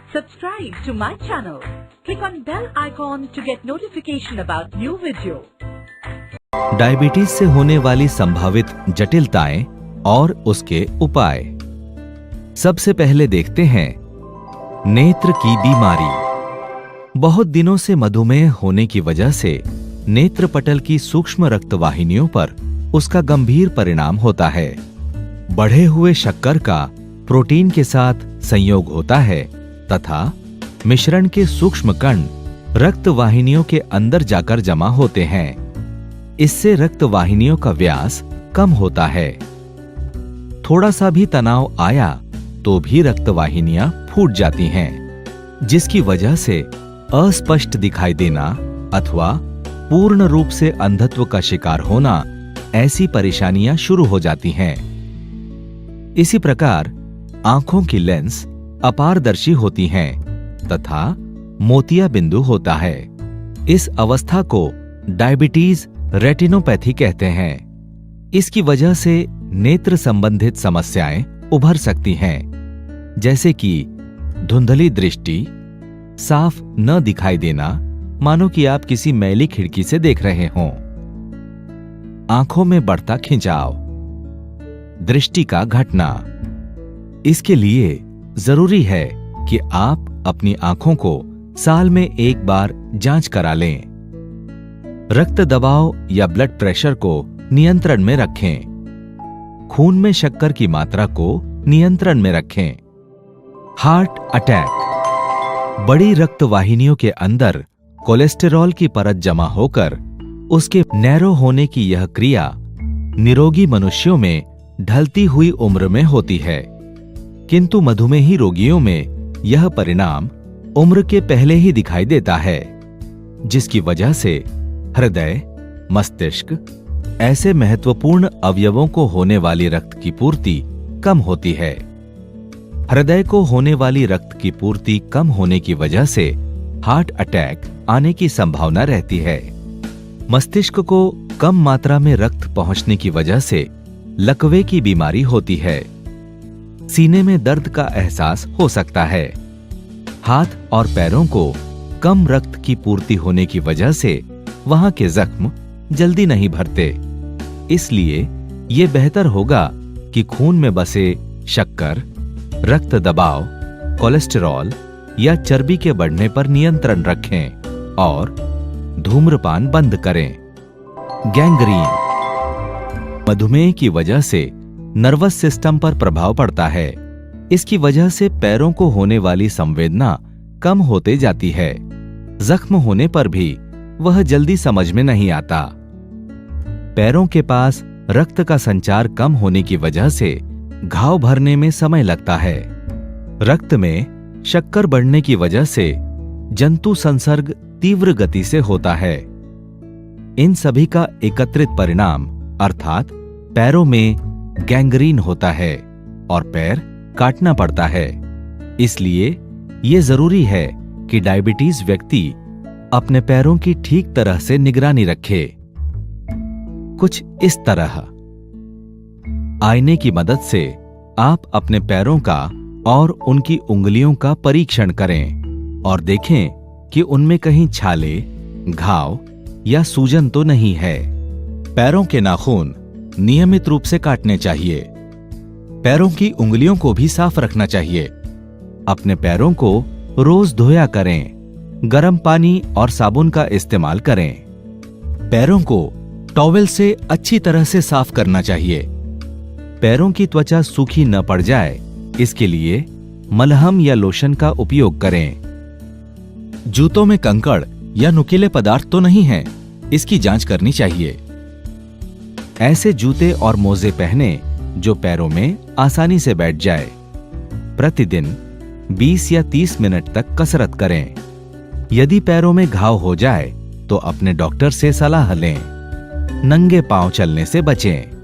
Subscribe to my channel. Click on bell icon to get notification about new video. Diabetes से होने वाली संभावित जटिलताएं और उसके उपाय। सबसे पहले देखते हैं नेत्र की बीमारी। बहुत दिनों से मधुमेह होने की वजह से नेत्र पटल की सूक्ष्म रक्तवाहिनियों पर उसका गंभीर परिणाम होता है। बढ़े हुए शक्कर का प्रोटीन के साथ संयोग होता है तथा मिश्रण के सूक्ष्म कण रक्तवाहिनियों के अंदर जाकर जमा होते हैं। इससे रक्तवाहिनियों का व्यास कम होता है। थोड़ा सा भी तनाव आया तो भी रक्तवाहिनियां फूट जाती हैं, जिसकी वजह से अस्पष्ट दिखाई देना अथवा पूर्ण रूप से अंधत्व का शिकार होना, ऐसी परेशानियां शुरू हो जाती हैं। इसी प्रकार आंखों की लेंस अपारदर्शी होती हैं तथा मोतिया बिंदु होता है। इस अवस्था को डायबिटीज रेटिनोपैथी कहते हैं। इसकी वजह से नेत्र संबंधित समस्याएं उभर सकती हैं, जैसे कि धुंधली दृष्टि, साफ न दिखाई देना, मानो कि आप किसी मैली खिड़की से देख रहे हों, आंखों में बढ़ता खिंचाव, दृष्टि का घटना। इसके लिए जरूरी है कि आप अपनी आंखों को साल में एक बार जांच करा लें। रक्त दबाव या ब्लड प्रेशर को नियंत्रण में रखें। खून में शक्कर की मात्रा को नियंत्रण में रखें। Heart attack. बड़ी रक्तवाहिनियों के अंदर कोलेस्टेरॉल की परत जमा होकर उसके नैरो होने की यह क्रिया निरोगी मनुष्यों में ढलती हुई उम्र में होती है, किंतु मधुमेही रोगियों में यह परिणाम उम्र के पहले ही दिखाई देता है, जिसकी वजह से हृदय, मस्तिष्क ऐसे महत्वपूर्ण अवयवों को होने वाली रक्त की पूर्ति कम होती है। हृदय को होने वाली रक्त की पूर्ति कम होने की वजह से हार्ट अटैक आने की संभावना रहती है। मस्तिष्क को कम मात्रा में रक्त पहुंचने की वजह से लकवे की बीमारी होती है। सीने में दर्द का एहसास हो सकता है। हाथ और पैरों को कम रक्त की पूर्ति होने की वजह से वहां के जख्म जल्दी नहीं भरते। इसलिए ये बेहतर होगा कि खून में बसे शक्कर, रक्त दबाव, कोलेस्टेरॉल या चर्बी के बढ़ने पर नियंत्रण रखें और धूम्रपान बंद करें। गैंग्रीन। मधुमेह की वजह से नर्वस सिस्टम पर प्रभाव पड़ता है। इसकी वजह से पैरों को होने वाली संवेदना कम होते जाती है। जख्म होने पर भी वह जल्दी समझ में नहीं आता। पैरों के पास रक्त का संचार कम होने की वजह से घाव भरने में समय लगता है। रक्त में शक्कर बढ़ने की वजह से जंतु संसर्ग तीव्र गति से होता है। इन सभी का एकत्रित परिणाम अर्थात पैरों में गैंग्रीन होता है और पैर काटना पड़ता है। इसलिए ये जरूरी है कि डायबिटीज व्यक्ति अपने पैरों की ठीक तरह से निगरानी रखे। कुछ इस तरह आईने की मदद से आप अपने पैरों का और उनकी उंगलियों का परीक्षण करें और देखें कि उनमें कहीं छाले, घाव या सूजन तो नहीं है। पैरों के नाखून नियमित रूप से काटने चाहिए। पैरों की उंगलियों को भी साफ रखना चाहिए। अपने पैरों को रोज धोया करें। गर्म पानी और साबुन का इस्तेमाल करें। पैरों को टॉवेल से अच्छी तरह से साफ करना चाहिए। पैरों की त्वचा सूखी न पड़ जाए, इसके लिए मलहम या लोशन का उपयोग करें। जूतों में कंकड़ या नुकीले पदार्थ तो नहीं है, इसकी जांच करनी चाहिए। ऐसे जूते और मोजे पहने जो पैरों में आसानी से बैठ जाए। प्रतिदिन 20 या 30 मिनट तक कसरत करें। यदि पैरों में घाव हो जाए तो अपने डॉक्टर से सलाह लें। नंगे पांव चलने से बचें।